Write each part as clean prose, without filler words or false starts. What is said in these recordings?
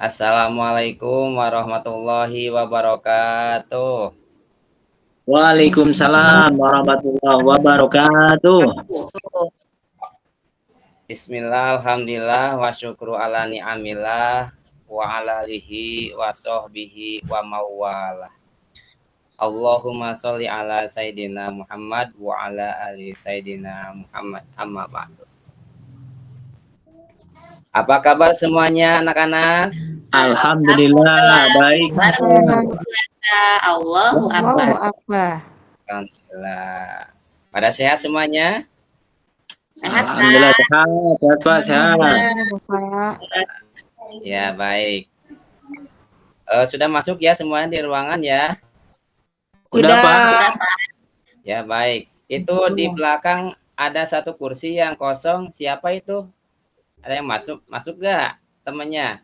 Assalamualaikum warahmatullahi wabarakatuh. Waalaikumsalam warahmatullahi wabarakatuh. Bismillah, alhamdulillah, wa syukru ala ni'amillah, wa ala alihi wa sahbihi wa mawalah. Allahumma sholli ala Sayyidina Muhammad wa ala ali Sayyidina Muhammad amma ba'du. Apa kabar semuanya anak-anak? Alhamdulillah baik. Allahu Akbar. Alhamdulillah. Pada sehat semuanya? Alhamdulillah sehat Pak, sehat. Ya, baik. Sudah masuk ya semuanya di ruangan ya? Udah Pak. Ya, baik. Itu di belakang ada satu kursi yang kosong. Siapa itu? Ada yang masuk? Masuk gak temennya?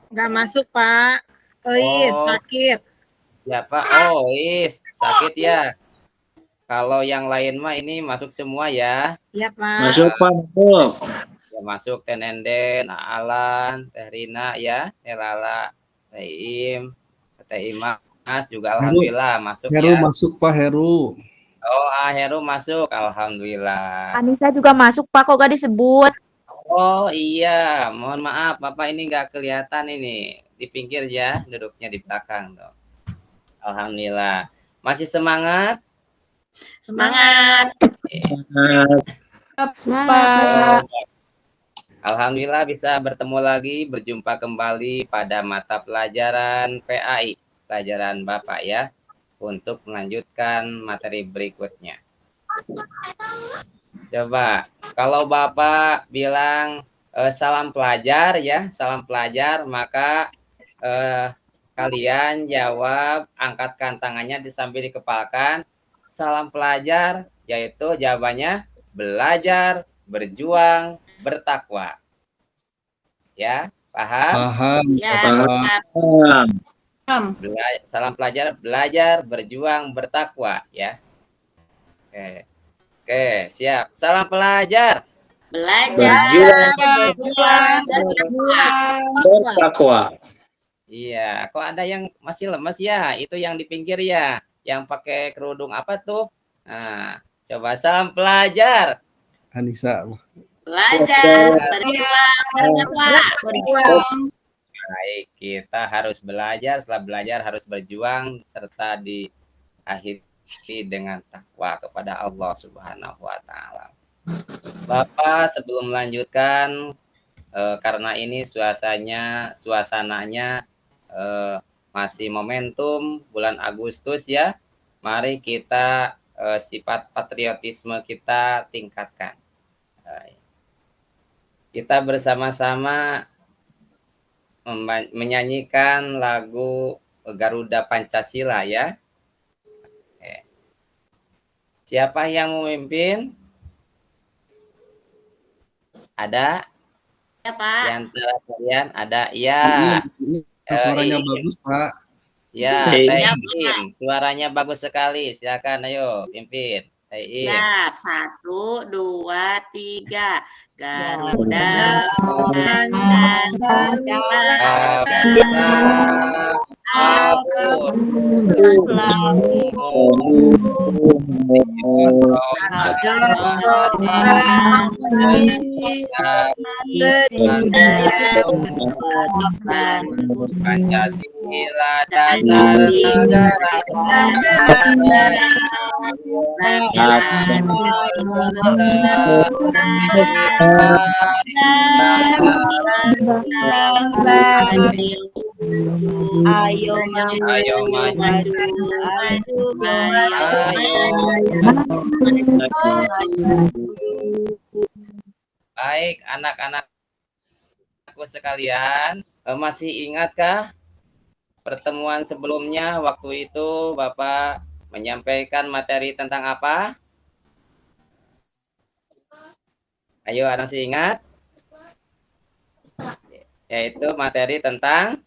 Nggak masuk, Pak. Sakit. Siapa? Oh, sakit ya. Kalau yang lain mah ini masuk semua ya. Iya, Pak. Masuk Pak, masuk. Ya, masuk Teh Nenden, Alan, Teh Rina ya, Teh Lala, Teh Im, Teh Imas juga alhamdulillah masuk Heru ya. masuk Pak Heru. Oh, Heru masuk, alhamdulillah. Anissa juga masuk Pak, kok gak disebut? Oh iya, mohon maaf, Bapak ini nggak kelihatan ini. Di pinggir ya, duduknya di belakang tuh. Alhamdulillah. Masih semangat? Semangat. Semangat. Alhamdulillah bisa bertemu lagi, berjumpa kembali pada mata pelajaran PAI, pelajaran Bapak ya, untuk melanjutkan materi berikutnya. Coba, kalau Bapak bilang salam pelajar ya, salam pelajar, maka kalian jawab, angkatkan tangannya sambil dikepalkan, salam pelajar, yaitu jawabannya belajar, berjuang, bertakwa. Ya, paham? Paham. Ya, Paham. Salam pelajar, belajar, berjuang, bertakwa ya. Oke, siap. Salam pelajar. belajar, berjuang, Bertakwa. Iya, kok ada yang masih lemes ya? Itu yang di pinggir ya, yang pakai kerudung apa tuh? Nah, coba salam pelajar. Anissa. belajar, berjuang. Baik, kita harus belajar, setelah belajar harus berjuang, serta diakhiri dengan takwa kepada Allah Subhanahu wa Ta'ala. Bapak, sebelum melanjutkan, karena ini suasananya masih momentum bulan Agustus ya, mari kita sifat patriotisme kita tingkatkan. Kita bersama-sama menyanyikan lagu Garuda Pancasila ya. Siapa yang memimpin? Ada? Ya, Pak. Di antara kalian ada? Ya. Suaranya bagus Pak. Ya, Hey. Teh Im, suaranya bagus sekali. Silakan, ayo pimpin. Teh Im. Siap, 1, 2, 3. Garuda Pancasila dasar Ayo maju, Baik, anak-anakku sekalian, masih ingatkah pertemuan sebelumnya waktu itu Bapak menyampaikan materi tentang apa? Ayo, masih ingat? Yaitu materi tentang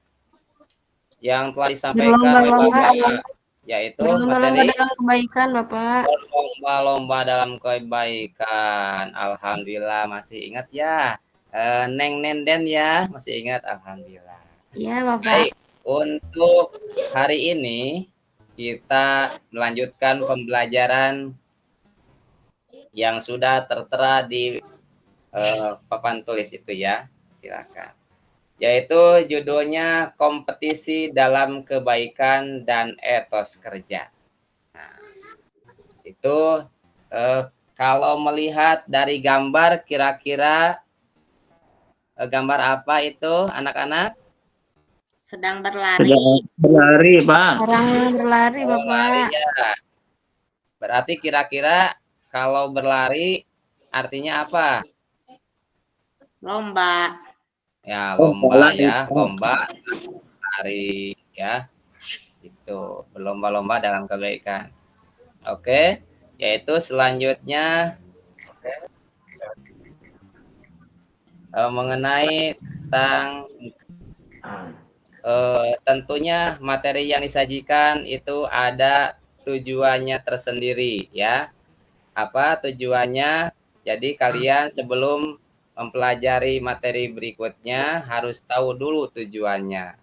yang telah disampaikan oleh Bapak, yaitu materi dalam kebaikan, Bapak. lomba-lomba dalam kebaikan. Alhamdulillah masih ingat ya. Neng Nenden ya, masih ingat? Alhamdulillah. Iya, Bapak. Baik, untuk hari ini kita melanjutkan pembelajaran yang sudah tertera di papan tulis itu ya. Silakan. Yaitu judulnya kompetisi dalam kebaikan dan etos kerja. Nah, itu kalau melihat dari gambar kira-kira gambar apa itu anak-anak? Sedang berlari. Sedang berlari, Pak. Orang berlari, Oh, Bapak. lari ya. Berarti kira-kira kalau berlari artinya apa? Lomba. Ya, Lomba lomba ya, lari. lomba lari ya. Itu berlomba-lomba dalam kebaikan. Oke, yaitu selanjutnya mengenai tentang tentunya materi yang disajikan itu ada tujuannya tersendiri ya. Apa tujuannya? Jadi kalian sebelum mempelajari materi berikutnya harus tahu dulu tujuannya.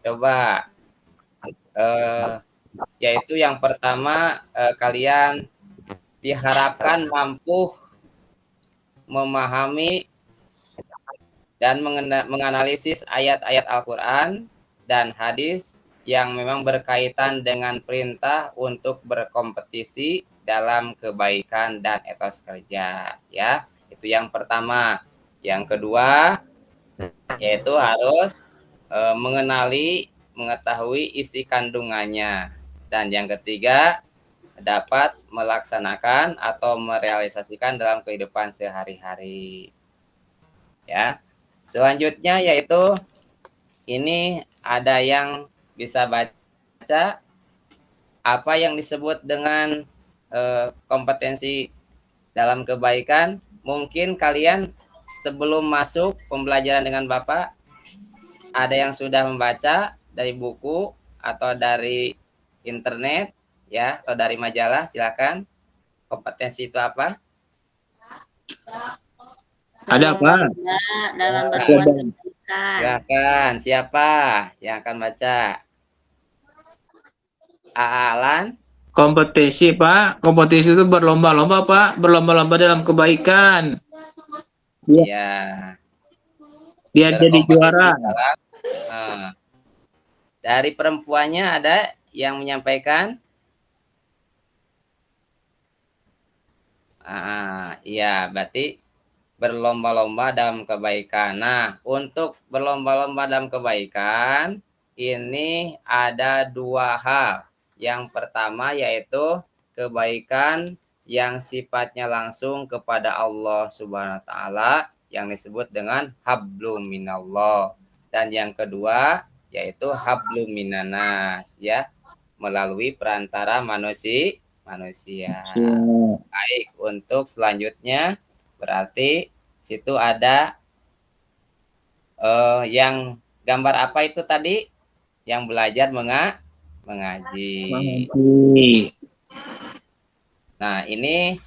Coba yaitu yang pertama kalian diharapkan mampu memahami dan menganalisis ayat-ayat Al-Quran dan hadis yang memang berkaitan dengan perintah untuk berkompetisi dalam kebaikan dan etos kerja ya. Itu yang pertama. Yang kedua yaitu harus mengetahui isi kandungannya. Dan yang ketiga dapat melaksanakan atau merealisasikan dalam kehidupan sehari-hari. Ya. Selanjutnya yaitu ini ada yang bisa baca apa yang disebut dengan kompetensi dalam kebaikan. Mungkin kalian sebelum masuk pembelajaran dengan Bapak ada yang sudah membaca dari buku atau dari internet ya atau dari majalah. Silakan. Kompetensi itu apa? Ada, Pak. Dalam berbuat kebaikan. Silakan. Siapa yang akan baca? Alan. Kompetisi, Pak. Kompetisi itu berlomba-lomba, Pak. Berlomba-lomba dalam kebaikan. Ya. Biar jadi juara. Dalam, dari perempuannya ada yang menyampaikan? Iya, berarti berlomba-lomba dalam kebaikan. Nah, untuk berlomba-lomba dalam kebaikan, ini ada dua hal. Yang pertama yaitu kebaikan yang sifatnya langsung kepada Allah Subhanahu wa taala yang disebut dengan hablum minallah. Dan yang kedua yaitu hablum minanas ya, melalui perantara manusia. Baik, untuk selanjutnya berarti situ ada yang gambar apa itu tadi? Yang belajar mengaji. Nah, ini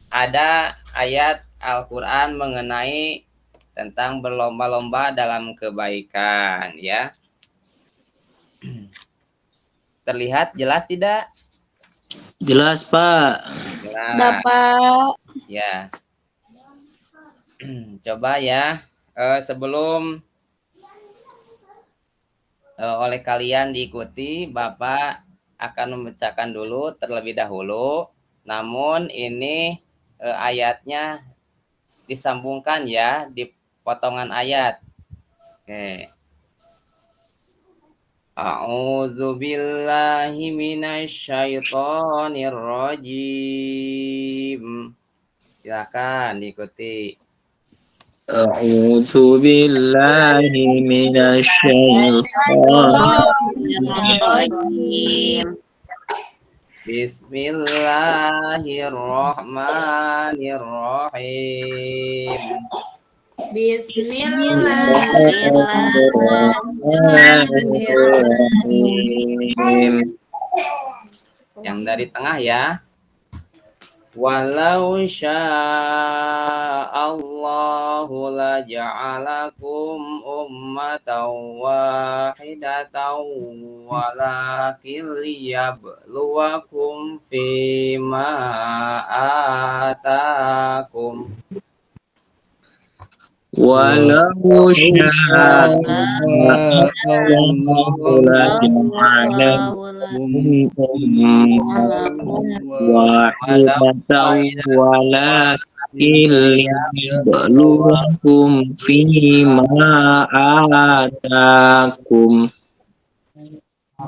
ada ayat Al-Quran mengenai tentang berlomba-lomba dalam kebaikan ya. Terlihat jelas tidak? Jelas, Pak. Jelas. Bapak. Ya. Coba ya, sebelum oleh kalian diikuti, Bapak akan membacakan dulu terlebih dahulu. Namun ini ayatnya disambungkan ya di potongan ayat. Oke. A'udzu billahi minasyaitonir rajim. Silakan diikuti. A'udzu billahi minasyaitonir rajim. Bismillahirrahmanirrahim. Bismillahirrahmanirrahim. Yang dari tengah ya. Walau sya'allahu laja'alakum ummatan wahidatan walakin liyabluwakum fima atakum. Walau syaa Allahu wahidatan walakin liyabluwakum fima atakum.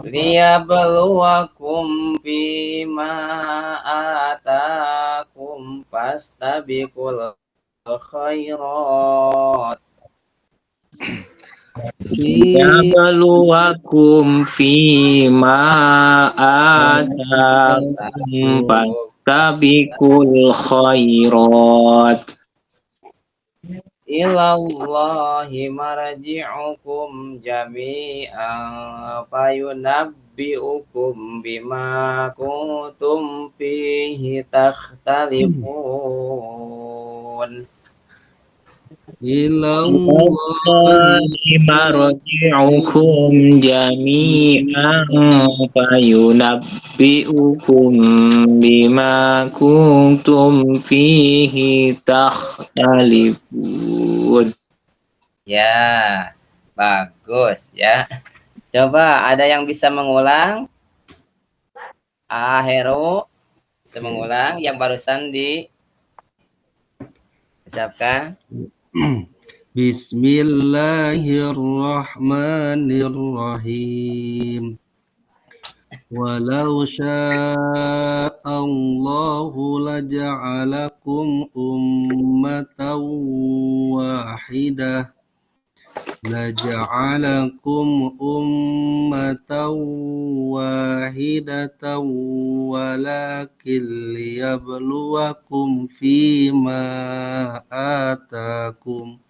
Liyabluwakum fima atakum fastabiqul khairat. Yabluwakum fima atakum fastabiqul khairat. Ilallahi marji'ukum jami'an fayunabbi'ukum bima kuntum fihi takhtalifun. Ilallahi marji'ukum jami'an fayunabbi'ukum bima kuntum fihi takhtalifun. Ya, bagus ya. Coba ada yang bisa mengulang? Heru bisa mengulang yang barusan diucapkan. Bismillahirrahmanirrahim. Walau sya'allahu laja'alakum ummatan wahidah laja'alakum ummatan wahidatan walakin liyabluwakum fima atakum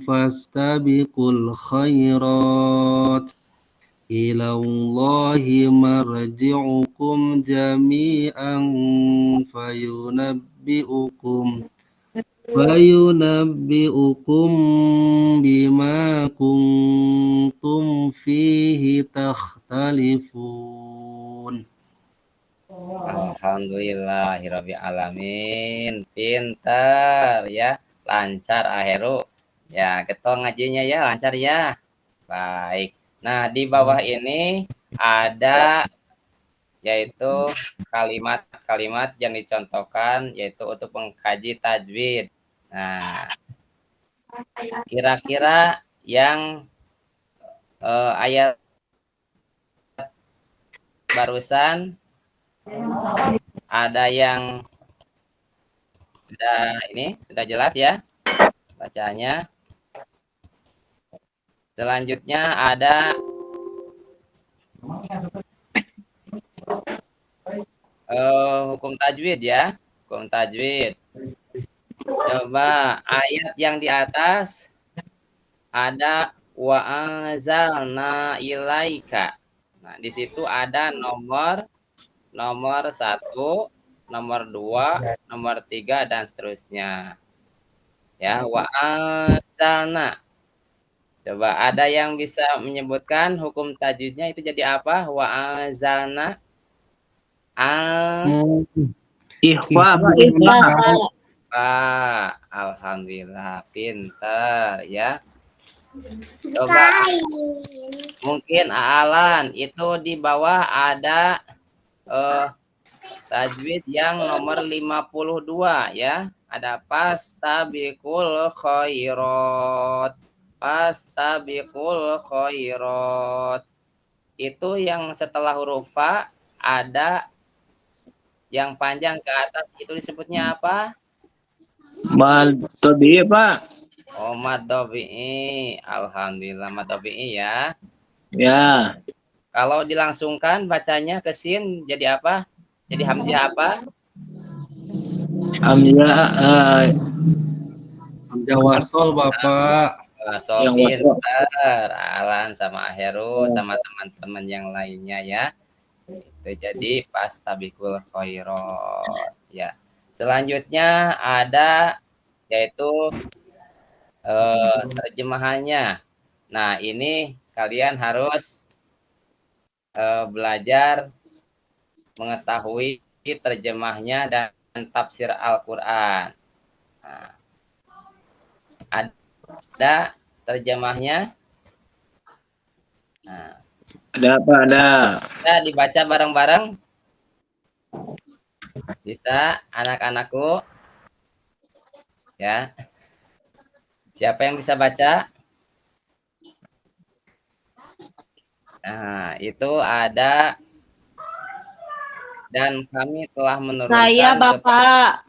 fastabiqul khairat ilallahi marji'ukum jami'an fayunabbi'ukum bima kuntum fihi takhtalifun. Alhamdulillahirabbil alamin. Pintar ya, lancar Aheru. Ya, ketong ngajinya ya, lancar ya. Baik. Nah, di bawah ini ada yaitu kalimat-kalimat yang dicontohkan yaitu untuk mengkaji tajwid. Nah, kira-kira yang ayat barusan ada yang sudah jelas ya bacanya. Selanjutnya ada hukum tajwid ya, hukum tajwid. Coba ayat yang di atas ada wa anzalna ilaika. Nah, di situ ada nomor 1, nomor 2, nomor 3 dan seterusnya. Ya, wa anzalna. Coba ada yang bisa menyebutkan hukum tajwidnya itu jadi apa? Wa anzalna. Ikhfa. Alhamdulillah, pintar ya. Coba mungkin Alan itu di bawah ada tajwid yang nomor 52 ya. Ada fastabiqul khairat. Fastabiqul khairat. Itu yang setelah huruf fa ada yang panjang ke atas itu disebutnya apa? Mad tabi'i, Pak. Oh, mad tabi'i. Alhamdulillah, mad tabi'i ya. Ya. Kalau dilangsungkan bacanya ke sin jadi apa? Jadi hamzah apa? Hamzah Hamzah wasol, Bapak. So Yang pinter, Alan sama Heru sama teman-teman yang lainnya ya. Itu jadi fastabiqul khairat ya. Selanjutnya ada yaitu terjemahannya. Nah, ini kalian harus belajar mengetahui terjemahnya dan tafsir Al-Qur'an. Nah, ada terjemahnya. Nah, ada apa? Ada. bisa dibaca bareng-bareng? Bisa, anak-anakku? Ya. Siapa yang bisa baca? Nah, itu ada dan kami telah menurunkan Saya Bapak.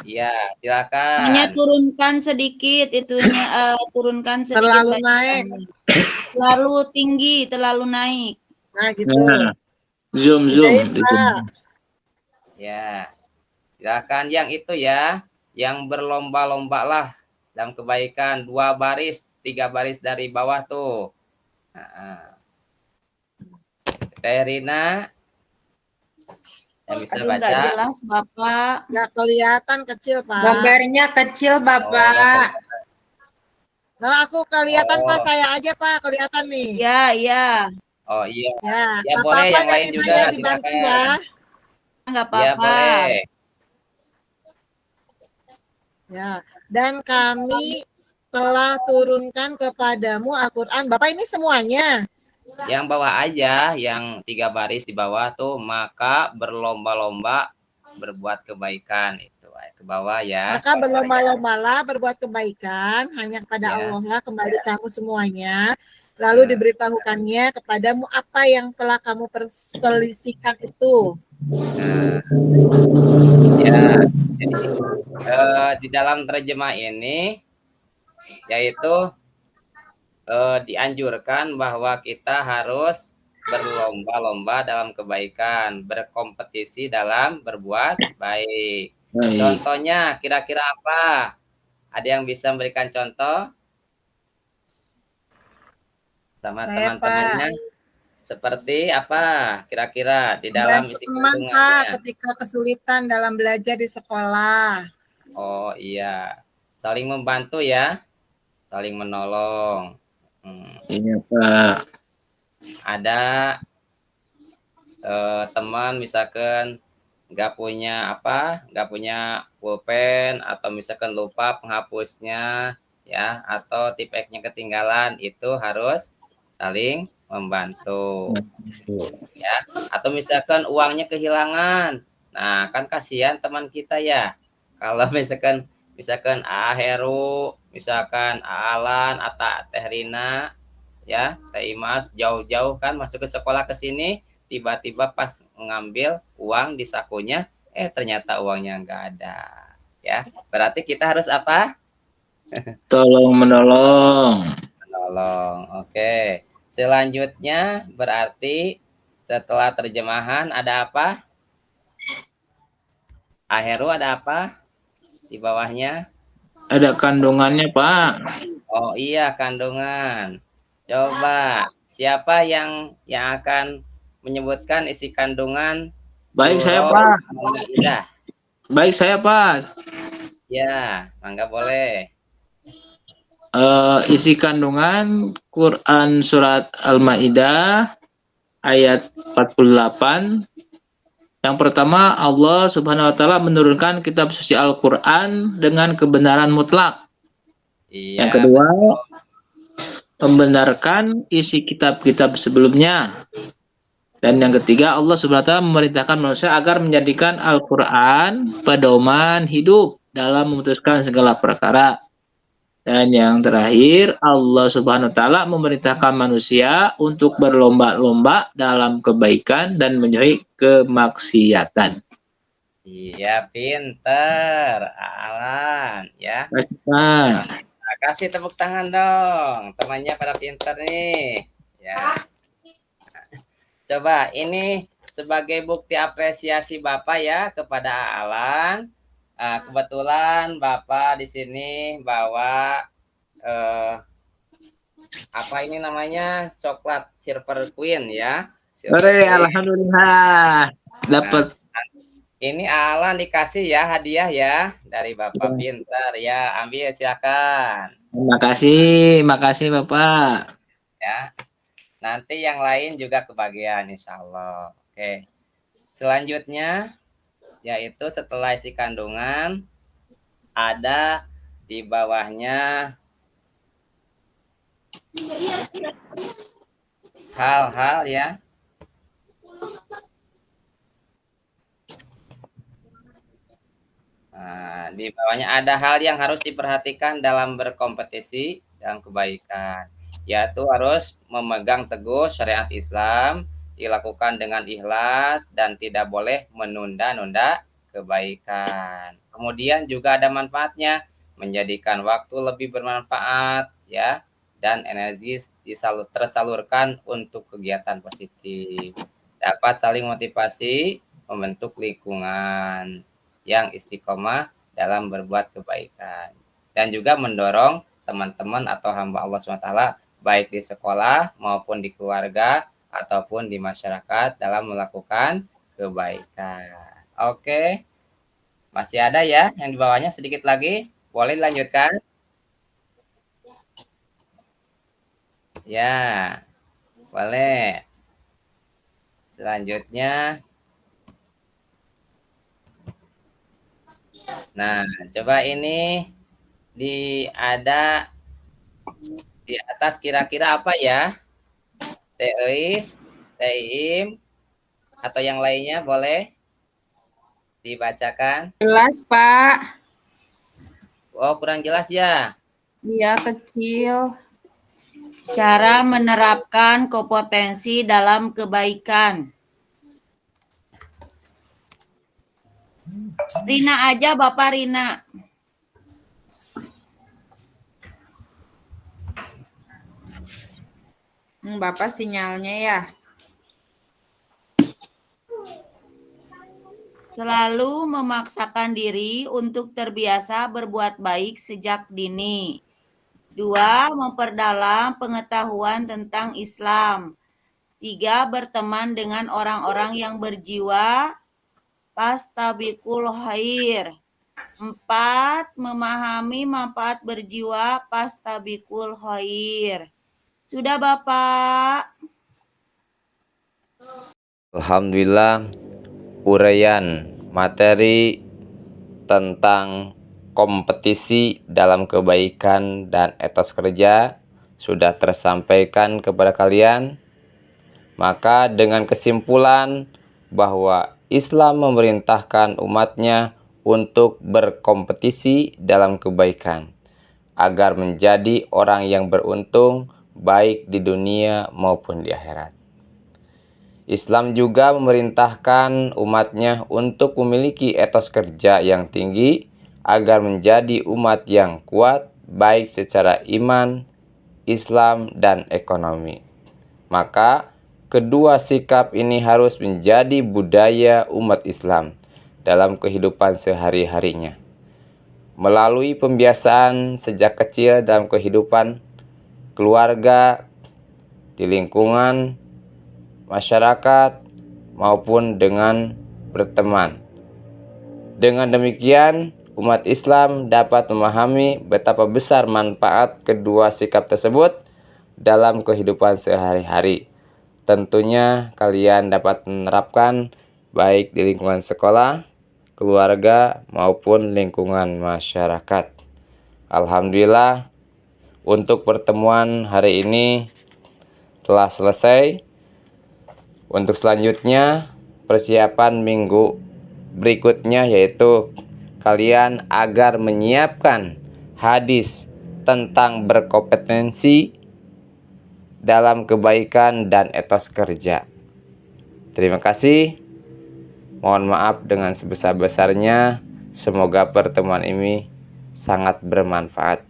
Iya, silakan. Hanya turunkan sedikit itunya, turunkan sedikit. Terlalu bacaannya. naik. Terlalu tinggi, terlalu naik. Nah, gitu. Nah, zoom. Pindahin, Pak. Ya, silakan yang itu ya, yang berlomba-lomba lah dalam kebaikan 2 baris, 3 baris dari bawah tuh. Nah, Teh Rina yang bisa Aduh, baca. nggak jelas Bapak. Nggak kelihatan kecil, Pak. Gambarnya kecil, Bapak. Nah, aku kelihatan, Oh. Pak. Saya aja, Pak. Kelihatan nih. Ya, ya. Oh iya, Ya, ya nggak boleh apa-apa yang ya, lain Ina, juga ya, dibantu silakan. ya. Nggak Ya apa-apa. boleh. Ya, dan kami telah turunkan kepadamu Al-Quran. Bapak ini semuanya. Yang bawah aja, yang 3 baris di bawah tuh, maka berlomba-lomba berbuat kebaikan itu ke bawah ya. Maka berlomba-lombalah berbuat kebaikan hanya kepada Ya. Allah lah kembali kamu semuanya. Lalu diberitahukannya kepadamu apa yang telah kamu perselisihkan itu. Nah, ya, jadi di dalam terjemah ini yaitu dianjurkan bahwa kita harus berlomba-lomba dalam kebaikan, berkompetisi dalam berbuat baik. Baik. Contohnya kira-kira apa? Ada yang bisa memberikan contoh? Sama Saya, teman-temannya. Seperti apa kira-kira di dalam Membantu isi teman, Pak, kandungannya? ketika kesulitan dalam belajar di sekolah. Oh iya, saling membantu ya, saling menolong. Iya, Pak. Ada teman misalkan nggak punya pulpen atau misalkan lupa penghapusnya ya, atau tipeknya ketinggalan, itu harus saling membantu ya. Atau misalkan uangnya kehilangan, nah kan kasihan teman kita ya, kalau misalkan Heru, misalkan Alan atau Teh Rina ya, Teh Imas jauh-jauh kan masuk ke sekolah ke sini, tiba-tiba pas mengambil uang di sakunya, ternyata uangnya nggak ada ya, berarti kita harus apa? Tolong menolong. Menolong. Oke. Selanjutnya berarti setelah terjemahan ada apa? Aheru ada apa di bawahnya? Ada kandungannya, Pak. Oh iya, kandungan. Coba siapa yang akan menyebutkan isi kandungan Baik, saya, surah Pak. Al-Maidah? Baik, saya, Pak. Ya, mangga boleh. Isi kandungan Quran Surat Al-Ma'idah ayat 48. Yang pertama, Allah Subhanahu wa Ta'ala menurunkan kitab suci Al-Quran dengan kebenaran mutlak. Iya. Yang kedua, membenarkan isi kitab-kitab sebelumnya. Dan yang ketiga, Allah Subhanahu wa Ta'ala memerintahkan manusia agar menjadikan Al-Quran pedoman hidup dalam memutuskan segala perkara. Dan yang terakhir, Allah Subhanahu wa Ta'ala memerintahkan manusia untuk berlomba-lomba dalam kebaikan dan menjauhi kemaksiatan. Iya, pinter, Alan, ya. Nah, Kasih tepuk tangan dong, temannya pada pinter nih, ya. Coba ini sebagai bukti apresiasi Bapak ya kepada Alan. Kebetulan Bapak di sini bawa apa ini namanya, coklat Silver Queen ya. Ore, alhamdulillah dapat. Ini Alan dikasih ya hadiah ya dari Bapak Pintar ya. Ambil silakan. Makasih Bapak. Ya. Nanti yang lain juga kebagian insya Allah. Oke. Selanjutnya yaitu setelah isi kandungan ada di bawahnya hal-hal ya. Nah, di bawahnya ada hal yang harus diperhatikan dalam berkompetisi dalam kebaikan, yaitu harus memegang teguh syariat Islam, dilakukan dengan ikhlas dan tidak boleh menunda-nunda kebaikan. Kemudian juga ada manfaatnya, menjadikan waktu lebih bermanfaat ya, dan energi tersalurkan untuk kegiatan positif. Dapat saling motivasi, membentuk lingkungan yang istiqomah dalam berbuat kebaikan, dan juga mendorong teman-teman atau hamba Allah SWT baik di sekolah maupun di keluarga ataupun di masyarakat dalam melakukan kebaikan. Oke, masih ada ya yang di bawahnya sedikit lagi, boleh dilanjutkan ya, boleh. Selanjutnya, nah, coba ini ada di atas kira-kira apa ya? Teis, Teim, atau yang lainnya boleh dibacakan. Jelas, Pak. Oh, kurang jelas ya? Iya, kecil. Cara menerapkan kompetensi dalam kebaikan. Rina aja, Bapak Rina. Bapak sinyalnya ya. Selalu memaksakan diri untuk terbiasa berbuat baik sejak dini. 2. Memperdalam pengetahuan tentang Islam. 3. Berteman dengan orang-orang yang berjiwa fastabiqul khair. 4. Memahami manfaat berjiwa fastabiqul khair. Sudah, Bapak? Alhamdulillah, uraian materi tentang kompetisi dalam kebaikan dan etos kerja sudah tersampaikan kepada kalian. Maka dengan kesimpulan bahwa Islam memerintahkan umatnya untuk berkompetisi dalam kebaikan agar menjadi orang yang beruntung baik di dunia maupun di akhirat. Islam juga memerintahkan umatnya untuk memiliki etos kerja yang tinggi agar menjadi umat yang kuat baik secara iman, Islam, dan ekonomi. Maka kedua sikap ini harus menjadi budaya umat Islam dalam kehidupan sehari-harinya. Melalui pembiasaan sejak kecil dalam kehidupan keluarga, di lingkungan masyarakat, maupun dengan berteman. Dengan demikian, umat Islam dapat memahami betapa besar manfaat kedua sikap tersebut dalam kehidupan sehari-hari. Tentunya kalian dapat menerapkan baik di lingkungan sekolah, keluarga, maupun lingkungan masyarakat. Alhamdulillah, untuk pertemuan hari ini telah selesai. Untuk selanjutnya, persiapan minggu berikutnya yaitu kalian agar menyiapkan hadis tentang berkompetensi dalam kebaikan dan etos kerja. Terima kasih. Mohon maaf dengan sebesar-besarnya. Semoga pertemuan ini sangat bermanfaat.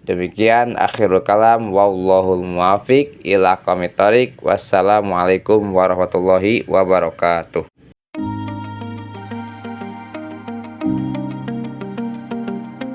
Demikian akhirul kalam, wallahul muwafiq ila aqwamit thoriq. Wassalamualaikum warahmatullahi wabarakatuh.